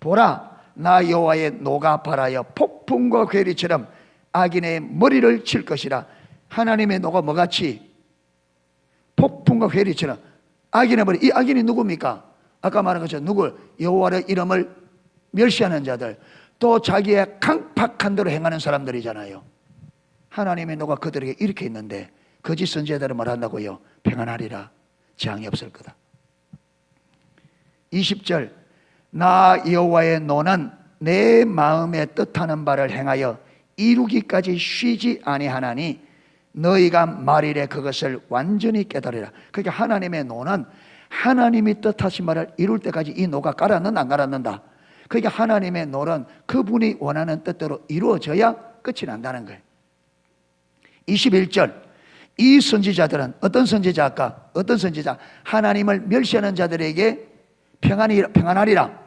보라 나 여호와의 노가 발하여 폭풍과 괴리처럼 악인의 머리를 칠 것이라. 하나님의 노가 뭐같이? 폭풍과 괴리처럼 악인의 머리. 이 악인이 누굽니까? 아까 말한 것처럼 누굴? 여호와의 이름을 멸시하는 자들, 또 자기의 강팍한 대로 행하는 사람들이잖아요. 하나님의 노가 그들에게 이렇게 있는데 거짓 선지자들은 말한다고요? 평안하리라. 재앙이 없을 거다. 20절 나 여호와의 노는 내 마음에 뜻하는 바를 행하여 이루기까지 쉬지 아니하나니 너희가 말이래 그것을 완전히 깨달으라. 그러니까 하나님의 노는 하나님이 뜻하신 말을 이룰 때까지 이 노가 깔았는가 안 깔았는가? 그러니까 하나님의 노는 그분이 원하는 뜻대로 이루어져야 끝이 난다는 거예요. 21절 이 선지자들은 어떤 선지자? 아까 어떤 선지자? 하나님을 멸시하는 자들에게 평안하리라.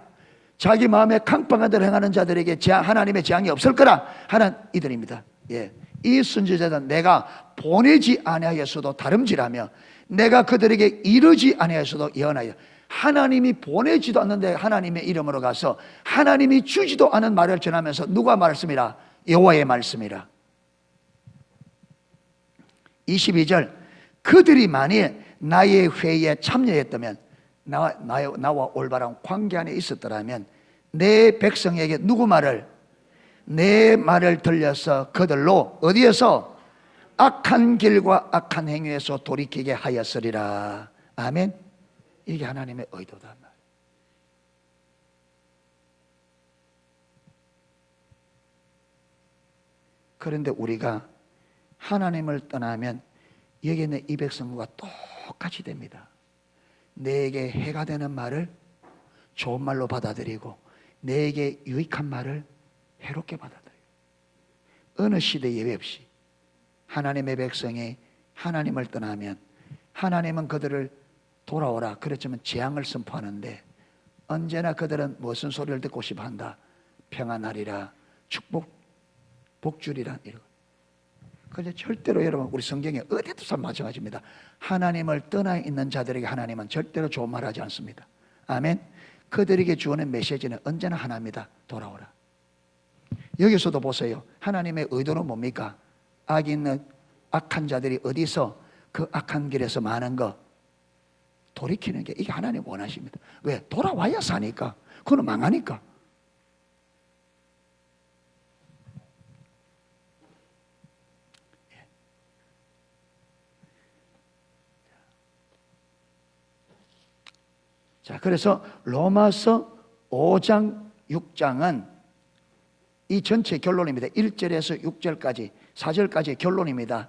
자기 마음에 강팍한 대로 행하는 자들에게 하나님의 재앙이 없을 거라 하는 이들입니다. 예. 이 선지자들은 내가 보내지 아니하였어도 다름질하며 내가 그들에게 이르지 아니하였어도 예언하여. 하나님이 보내지도 않는데 하나님의 이름으로 가서 하나님이 주지도 않은 말을 전하면서 누가 말씀이라? 여호와의 말씀이라. 22절 그들이 만일 나의 회의에 참여했다면 나와 올바른 관계 안에 있었더라면 내 백성에게 누구 말을? 내 말을 들려서 그들로 어디에서? 악한 길과 악한 행위에서 돌이키게 하였으리라. 아멘. 이게 하나님의 의도다. 그런데 우리가 하나님을 떠나면 여기 있는 이 백성과 똑같이 됩니다. 내게 해가 되는 말을 좋은 말로 받아들이고 내게 유익한 말을 해롭게 받아들여요. 어느 시대 예외 없이 하나님의 백성이 하나님을 떠나면 하나님은 그들을 돌아오라 그렇지만 재앙을 선포하는데 언제나 그들은 무슨 소리를 듣고 싶어 한다? 평안하리라, 복주리라. 그런데 절대로 여러분 우리 성경에 어디도 마찬가지입니다. 하나님을 떠나 있는 자들에게 하나님은 절대로 좋은 말 하지 않습니다. 아멘. 그들에게 주어낸 메시지는 언제나 하나입니다. 돌아오라. 여기서도 보세요. 하나님의 의도는 뭡니까? 악이 있는 악한 자들이 어디서 그 악한 길에서 많은 거 돌이키는 게 이게 하나님 원하십니다. 왜? 돌아와야 사니까. 그거는 망하니까. 자, 그래서 로마서 5장, 6장은 이 전체 결론입니다. 1절에서 6절까지, 4절까지의 결론입니다.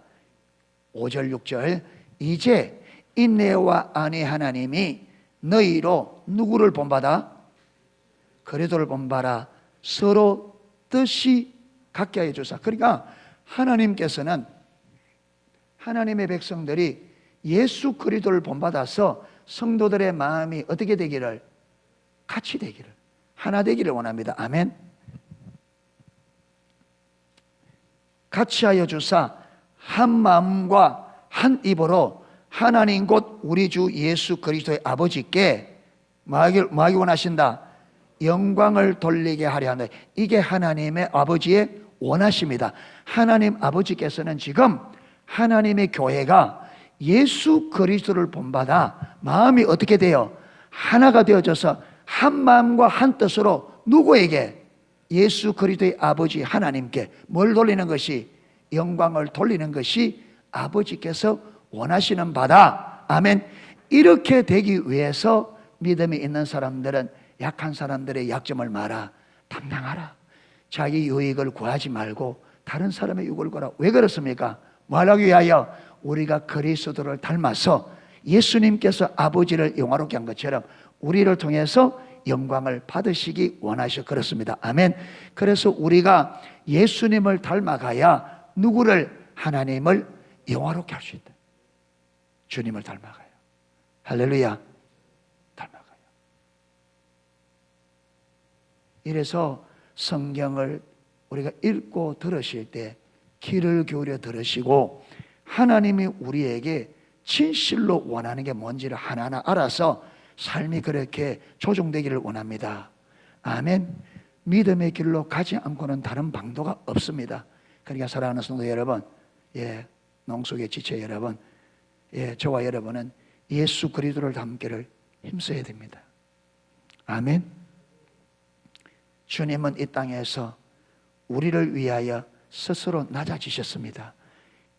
5절, 6절. 이제 인내와 안의 하나님이 너희로 누구를 본받아? 그리스도를 본받아 서로 뜻이 갖게 하여 주사. 그러니까 하나님께서는 하나님의 백성들이 예수 그리스도를 본받아서 성도들의 마음이 어떻게 되기를? 같이 되기를, 하나 되기를 원합니다. 아멘. 같이 하여 주사 한 마음과 한 입으로 하나님 곧 우리 주 예수 그리스도의 아버지께 뭐하기 원하신다? 영광을 돌리게 하려 한다. 이게 하나님의 아버지의 원하십니다. 하나님 아버지께서는 지금 하나님의 교회가 예수 그리스도를 본받아 마음이 어떻게 돼요? 하나가 되어져서 한 마음과 한 뜻으로 누구에게? 예수 그리스도의 아버지 하나님께 뭘 돌리는 것이? 영광을 돌리는 것이 아버지께서 원하시는 바다. 아멘. 이렇게 되기 위해서 믿음이 있는 사람들은 약한 사람들의 약점을 말아 담당하라. 자기 유익을 구하지 말고 다른 사람의 유익을 구하라. 왜 그렇습니까? 뭐 하기 위하여? 우리가 그리스도를 닮아서 예수님께서 아버지를 영화롭게 한 것처럼 우리를 통해서 영광을 받으시기 원하셔. 그렇습니다. 아멘. 그래서 우리가 예수님을 닮아가야 누구를? 하나님을 영화롭게 할 수 있다. 주님을 닮아가요. 할렐루야. 닮아가요. 이래서 성경을 우리가 읽고 들으실 때 귀를 기울여 들으시고 하나님이 우리에게 진실로 원하는 게 뭔지를 하나하나 알아서 삶이 그렇게 조정되기를 원합니다. 아멘. 믿음의 길로 가지 않고는 다른 방도가 없습니다. 그러니까 사랑하는 성도 여러분, 농속의 지체 여러분, 저와 여러분은 예수 그리스도를 닮기를 힘써야 됩니다. 아멘. 주님은 이 땅에서 우리를 위하여 스스로 낮아지셨습니다.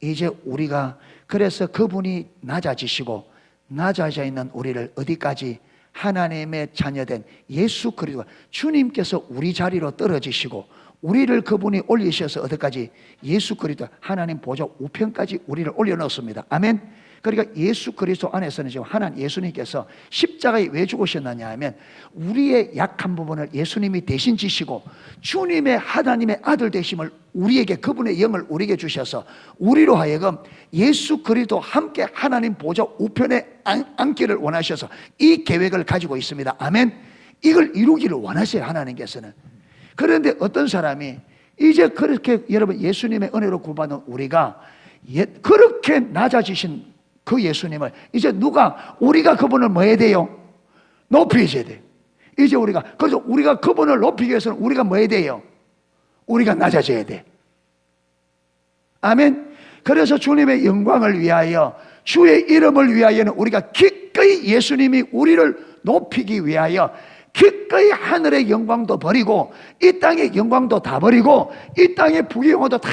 이제 우리가 그래서 그분이 낮아지시고 낮아져 있는 우리를 어디까지? 하나님의 자녀된 예수 그리스도, 주님께서 우리 자리로 떨어지시고 우리를 그분이 올리셔서 어디까지? 예수 그리스도 하나님 보좌 우편까지 우리를 올려놓습니다. 아멘. 그러니까 예수 그리스도 안에서는 지금 하나님 예수님께서 십자가에 왜 죽으셨느냐 하면 우리의 약한 부분을 예수님이 대신 지시고 주님의 하나님의 아들 되심을 우리에게, 그분의 영을 우리에게 주셔서 우리로 하여금 예수 그리스도 함께 하나님 보좌 우편에 앉기를 원하셔서 이 계획을 가지고 있습니다. 아멘. 이걸 이루기를 원하세요, 하나님께서는. 그런데 어떤 사람이 이제 그렇게 여러분 예수님의 은혜로 구받은 우리가 그렇게 낮아지신 그 예수님을 이제 우리가 그분을 뭐 해야 돼요? 높여야 돼요. 이제 그래서 우리가 그분을 높이기 위해서는 우리가 뭐 해야 돼요? 우리가 낮아져야 돼. 아멘. 그래서 주님의 영광을 위하여, 주의 이름을 위하여는 우리가 기꺼이 예수님이 우리를 높이기 위하여 기꺼이 하늘의 영광도 버리고 이 땅의 영광도 다 버리고 이 땅의 부귀영화도 다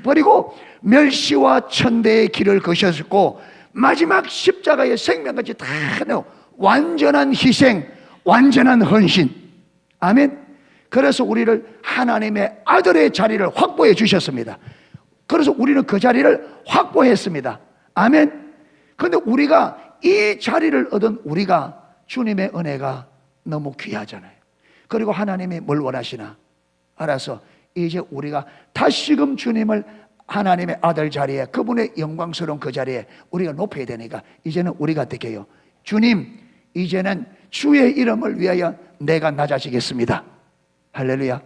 버리고 멸시와 천대의 길을 거셨고 마지막 십자가의 생명까지 다 내고 완전한 희생, 완전한 헌신. 아멘. 그래서 우리를 하나님의 아들의 자리를 확보해 주셨습니다. 그래서 우리는 그 자리를 확보했습니다. 아멘. 그런데 우리가 이 자리를 얻은 우리가 주님의 은혜가 너무 귀하잖아요. 그리고 하나님이 뭘 원하시나? 알아서 이제 우리가 다시금 주님을 하나님의 아들 자리에, 그분의 영광스러운 그 자리에 우리가 높여야 되니까 이제는 우리가 어떻게 해요? 주님, 이제는 주의 이름을 위하여 내가 낮아지겠습니다. 할렐루야.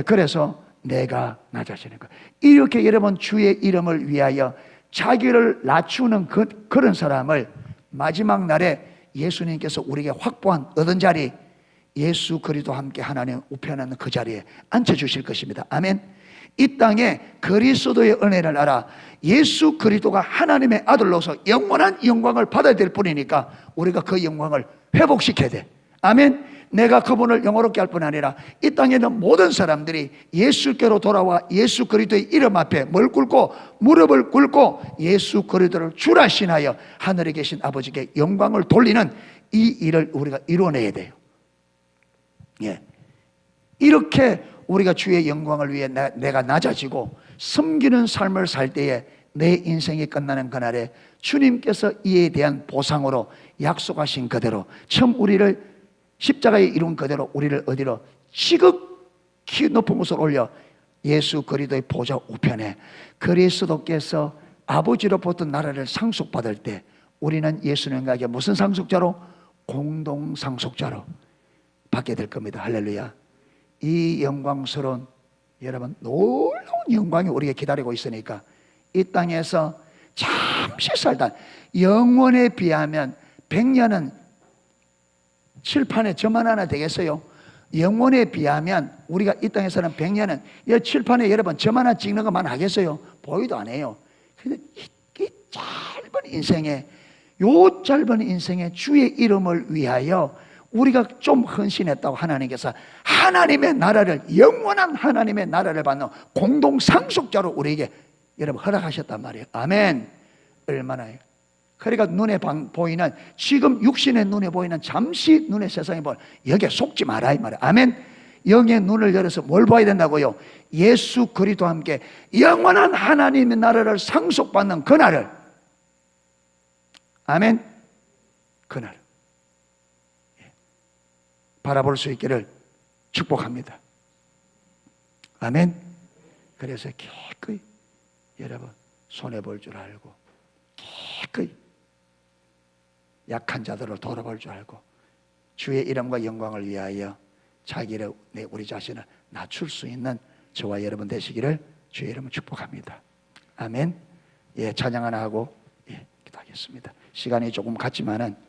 그래서 내가 낮아지는 거예요. 이렇게 여러분 주의 이름을 위하여 자기를 낮추는 그런 사람을 마지막 날에 예수님께서 우리에게 확보한 얻은 자리, 예수 그리스도와 함께 하나님 우편하는 그 자리에 앉혀주실 것입니다. 아멘. 이 땅에 그리스도의 은혜를 알아 예수 그리스도가 하나님의 아들로서 영원한 영광을 받아야 될 뿐이니까 우리가 그 영광을 회복시켜야 돼. 아멘. 내가 그분을 영화롭게 할 뿐 아니라 이 땅에 있는 모든 사람들이 예수께로 돌아와 예수 그리스도의 이름 앞에 뭘 꿇고 무릎을 꿇고 예수 그리스도를 주라 신하여 하늘에 계신 아버지께 영광을 돌리는 이 일을 우리가 이뤄내야 돼요. 이렇게 우리가 주의 영광을 위해 내가 낮아지고 섬기는 삶을 살 때에 내 인생이 끝나는 그날에 주님께서 이에 대한 보상으로 약속하신 그대로 처음 우리를 십자가에 이룬 그대로 우리를 어디로? 지극히 높은 곳으로 올려 예수 그리스도의 보좌 우편에 그리스도께서 아버지로부터 나라를 상속받을 때 우리는 예수님과 무슨 상속자로? 공동 상속자로 받게 될 겁니다. 할렐루야. 이 영광스러운, 여러분, 놀라운 영광이 우리에게 기다리고 있으니까 이 땅에서 잠시 살다, 영원에 비하면 100년은 칠판에 점 하나 되겠어요? 영원에 비하면 우리가 이 땅에서는 100년은 이 칠판에 여러분 점 하나 찍는 것만 하겠어요? 보이도 안 해요. 그런데 이 짧은 인생에, 요 짧은 인생에 주의 이름을 위하여 우리가 좀 헌신했다고 하나님께서 하나님의 나라를, 영원한 하나님의 나라를 받는 공동 상속자로 우리에게 여러분 허락하셨단 말이에요. 아멘. 얼마나, 그러니까 눈에 보이는, 지금 육신의 눈에 보이는, 잠시 눈의 세상에 보이는 여기에 속지 마라 이 말이에요. 아멘. 영의 눈을 열어서 뭘 봐야 된다고요? 예수 그리스도와 함께 영원한 하나님의 나라를 상속받는 그날을, 아멘, 그날 바라볼 수 있기를 축복합니다. 아멘. 그래서 기꺼이 여러분 손해볼 줄 알고, 기꺼이 약한 자들을 돌아볼 줄 알고, 주의 이름과 영광을 위하여 자기를, 우리 자신을 낮출 수 있는 저와 여러분 되시기를 주의 이름으로 축복합니다. 아멘. 예, 찬양 하나 하고 예, 기도하겠습니다. 시간이 조금 갔지만은